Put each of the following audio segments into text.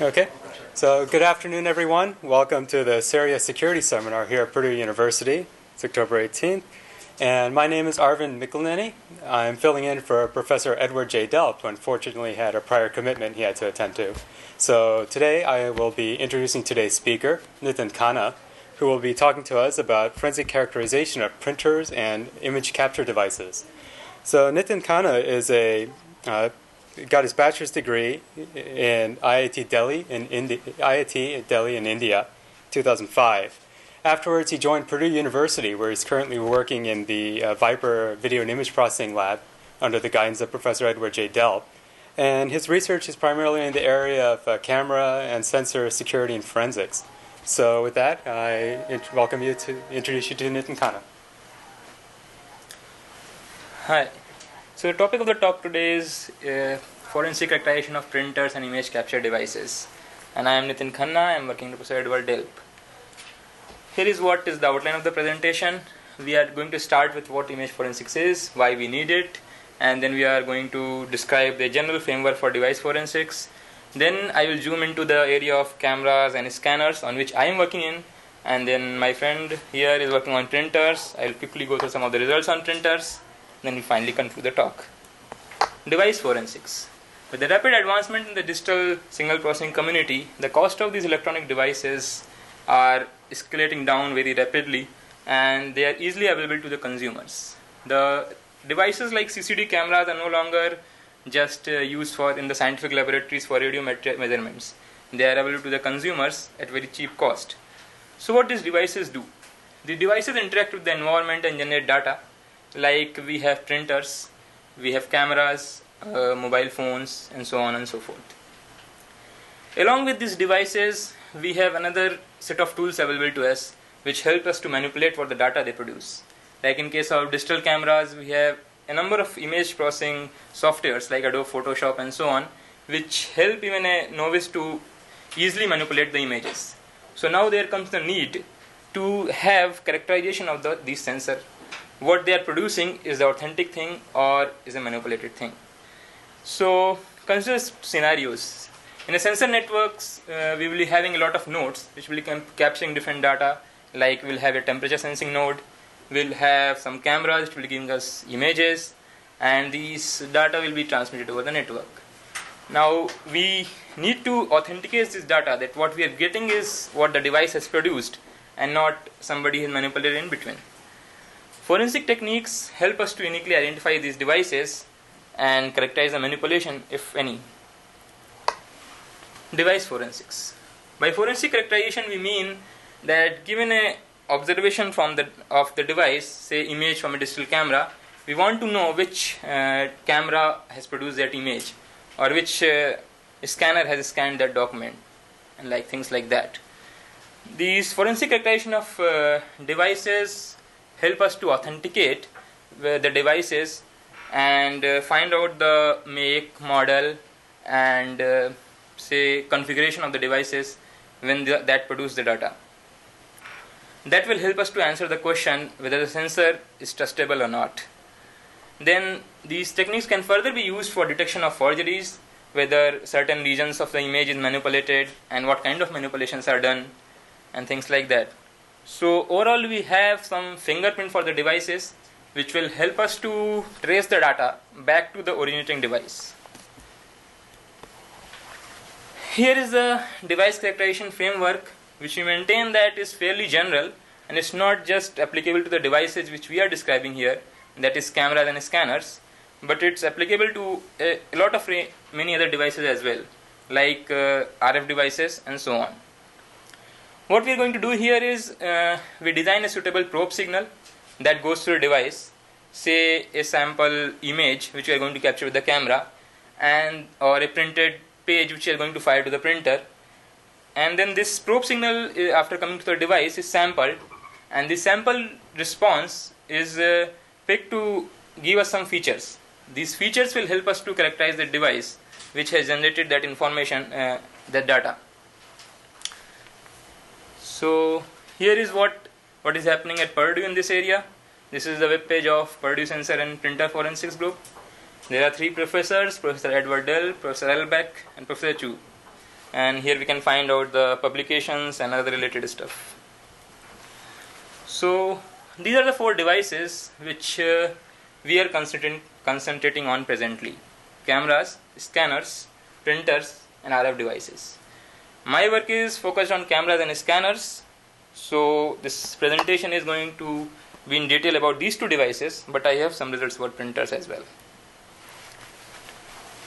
Okay, so good afternoon, everyone. Welcome to the SARIA Security Seminar here at Purdue University. It's October 18th, and my name is Arvind Mikkelneni. I'm filling in for Professor Edward J. Delp, who unfortunately had a prior commitment he had to attend to. So today I will be introducing today's speaker, Nitin Khanna, who will be talking to us about forensic characterization of printers and image capture devices. So Nitin Khanna is got his bachelor's degree in IIT Delhi in India, 2005. Afterwards, he joined Purdue University, where he's currently working in the Viper Video and Image Processing Lab under the guidance of Professor Edward J. Delp. And his research is primarily in the area of camera and sensor security and forensics. So with that, I welcome you to introduce you to Nitin Khanna. Hi. So the topic of the talk today is forensic characterization of printers and image capture devices. And I am Nitin Khanna. I am working with Professor Edward Delp. Here is what is the outline of the presentation. We are going to start with what image forensics is, why we need it, and then we are going to describe the general framework for device forensics. Then I will zoom into the area of cameras and scanners on which I am working in, and then my friend here is working on printers. I will quickly go through some of the results on printers. Then we finally conclude the talk. Device forensics. With the rapid advancement in the digital signal processing community, the cost of these electronic devices are escalating down very rapidly, and they are easily available to the consumers. The devices like CCD cameras are no longer just used in the scientific laboratories for radio measurements. They are available to the consumers at very cheap cost. So what these devices do? The devices interact with the environment and generate data. Like we have printers, we have cameras, mobile phones, and so on and so forth. Along with these devices, we have another set of tools available to us which help us to manipulate what the data they produce. Like in case of digital cameras, we have a number of image processing softwares like Adobe Photoshop and so on, which help even a novice to easily manipulate the images. So now there comes the need to have characterization of these sensors. What they are producing is the authentic thing or is a manipulated thing. So consider scenarios. In a sensor networks, we will be having a lot of nodes which will be capturing different data. Like we'll have a temperature sensing node, we'll have some cameras which will be giving us images, and these data will be transmitted over the network. Now we need to authenticate this data, that what we are getting is what the device has produced and not somebody has manipulated in between. Forensic techniques help us to uniquely identify these devices and characterize the manipulation, if any. Device forensics. By forensic characterization, we mean that given an observation of the device, say image from a digital camera, we want to know which camera has produced that image, or which scanner has scanned that document, and like things like that. These forensic characterization of devices help us to authenticate the devices and find out the make, model, and say configuration of the devices when that produce the data. That will help us to answer the question whether the sensor is trustable or not. Then these techniques can further be used for detection of forgeries, whether certain regions of the image is manipulated and what kind of manipulations are done, and things like that. So overall, we have some fingerprint for the devices which will help us to trace the data back to the originating device. Here is the device characterization framework, which we maintain that is fairly general and it's not just applicable to the devices which we are describing here, that is cameras and scanners, but it's applicable to a lot of many other devices as well, like RF devices and so on. What we are going to do here is we design a suitable probe signal that goes through a device, say a sample image which we are going to capture with the camera, or a printed page which we are going to fire to the printer. And then this probe signal, after coming to the device, is sampled, and the sample response is picked to give us some features. These features will help us to characterize the device which has generated that information, that data. So here is what is happening at Purdue in this area. This is the web page of Purdue Sensor and Printer Forensics Group. There are three professors, Professor Edward Delp, Professor Elbeck, and Professor Chu. and here we can find out the publications and other related stuff. So these are the 4 devices which we are concentrating on presently: cameras, scanners, printers, and RF devices. My work is focused on cameras and scanners, so this presentation is going to be in detail about these 2 devices, but I have some results for printers as well.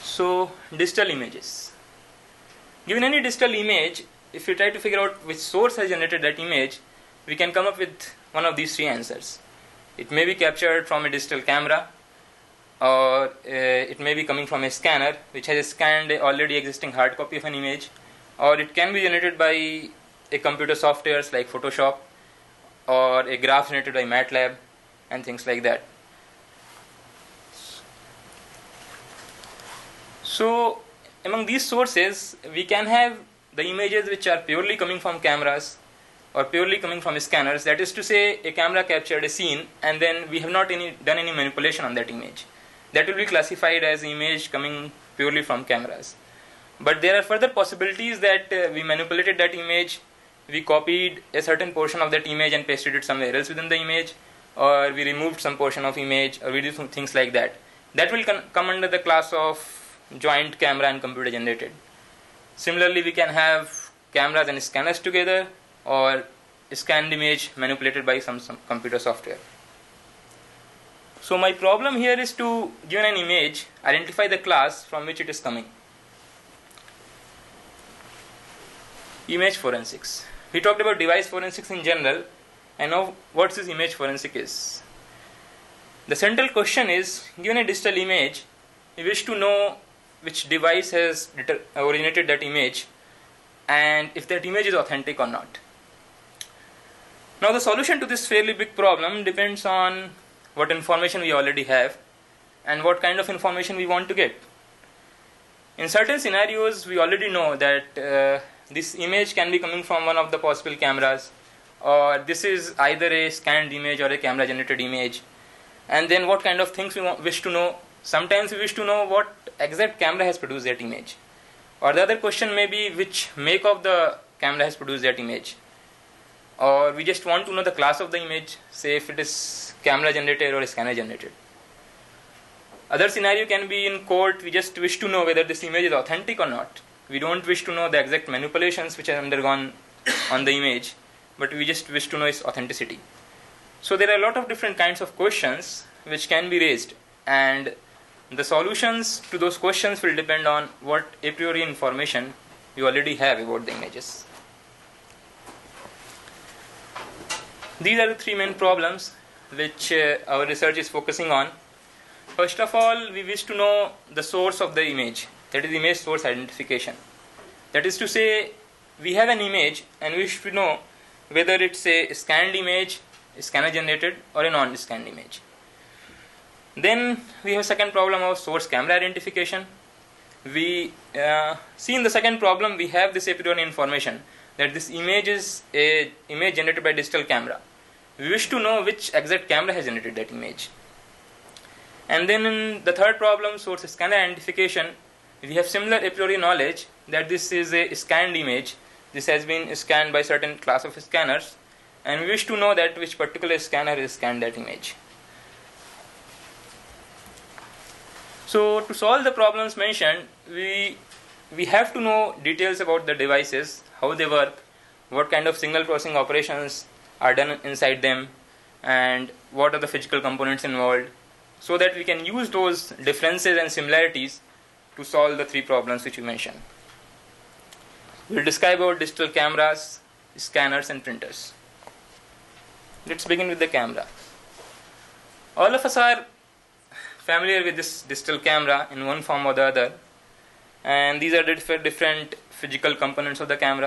So digital images. Given any digital image, if we try to figure out which source has generated that image, we can come up with one of these 3 answers. It may be captured from a digital camera, or it may be coming from a scanner which has scanned an already existing hard copy of an image, or it can be generated by a computer softwares like Photoshop, or a graph generated by MATLAB, and things like that. So among these sources, we can have the images which are purely coming from cameras or purely coming from scanners. That is to say, a camera captured a scene and then we have not done any manipulation on that image. That will be classified as image coming purely from cameras. But there are further possibilities that we manipulated that image, we copied a certain portion of that image and pasted it somewhere else within the image, or we removed some portion of image, or we do some things like that. That will come under the class of joint camera and computer generated. Similarly, we can have cameras and scanners together, or scanned image manipulated by some computer software. So my problem here is to, given an image, identify the class from which it is coming. Image forensics. We talked about device forensics in general, and now what this image forensic is. The central question is, given a digital image, we wish to know which device has originated that image and if that image is authentic or not. Now the solution to this fairly big problem depends on what information we already have and what kind of information we want to get. In certain scenarios, we already know that this image can be coming from one of the possible cameras, or this is either a scanned image or a camera generated image, and then what kind of things we wish to know. Sometimes we wish to know what exact camera has produced that image, or the other question may be which make of the camera has produced that image, or we just want to know the class of the image, say if it is camera generated or scanner generated. Other scenario can be in court, we just wish to know whether this image is authentic or not. We don't wish to know the exact manipulations which are undergone on the image, but we just wish to know its authenticity. So there are a lot of different kinds of questions which can be raised, and the solutions to those questions will depend on what a priori information you already have about the images. These are the 3 main problems which our research is focusing on. First of all, we wish to know the source of the image, that is image source identification. That is to say, we have an image and we wish to know whether it's a scanned image, scanner generated, or a non-scanned image. Then we have second problem of source camera identification. We see in the second problem we have this a priori information that this image is a image generated by digital camera. We wish to know which exact camera has generated that image. And then in the third problem, source scanner identification, we have similar a priori knowledge that this is a scanned image. This has been scanned by certain class of scanners, and we wish to know that which particular scanner has scanned that image. So to solve the problems mentioned, we have to know details about the devices, how they work, what kind of signal processing operations are done inside them, and what are the physical components involved, so that we can use those differences and similarities to solve the 3 problems which we mentioned. We will describe about digital cameras, scanners, and printers. Let's begin with the camera. All of us are familiar with this digital camera in one form or the other, and these are the different physical components of the camera.